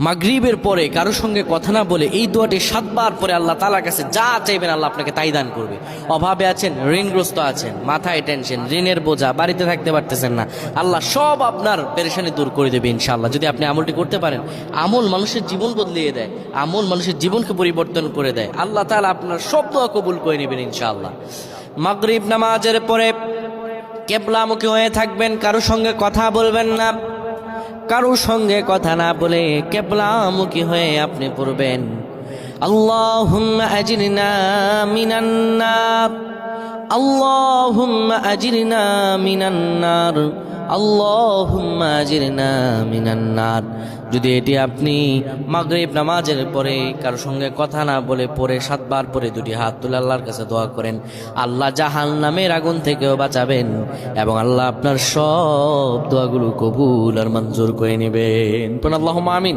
মাগরিবের পরে কারোর সঙ্গে কথা না বলে এই দোয়াটি 7 বার পরে আল্লাহ তাআলার কাছে যা চাইবেন আল্লাহ আপনাকে তাই দান করবে। অভাবে আছেন, ঋণগ্রস্ত আছেন, মাথায় টেনশন, ঋণের বোঝা, বাড়িতে থাকতে পারতেছেন না, আল্লাহ সব আপনার পেরেশানি দূর করে দেবে ইনশাআল্লাহ। যদি আপনি আমলটি করতে পারেন, আমল মানুষের জীবন বদলিয়ে দেয়, আমল মানুষের জীবনকে পরিবর্তন করে দেয়। আল্লাহ তাআলা আপনার সব দোয়া কবুল করে নেবেন ইনশাআল্লাহ। মাগরিব নামাজের পরে কিবলামুখী হয়ে থাকবেন, কারোর সঙ্গে কথা বলবেন না, কারোর সঙ্গে কথা না বলে কিবলামুখী হয়ে আপনি পড়বেন আল্লাহুম্মা আজিরনা মিনান নার, আল্লাহুম্মা আজিরনা মিনান নার, আল্লাহুম্মা আজিরনা মিনান নার। যদি এটি আপনি মাগরিব নামাজের পরে কারোর সঙ্গে কথা না বলে পড়ে 7 বার পরে দুটি হাত তুলে আল্লাহর কাছে দোয়া করেন, আল্লাহ জাহান্নামের আগুন থেকেও বাঁচাবেন এবং আল্লাহ আপনার সব দোয়াগুলো কবুল আর মঞ্জুর করে নেবেন। আল্লাহুম্মা আমিন।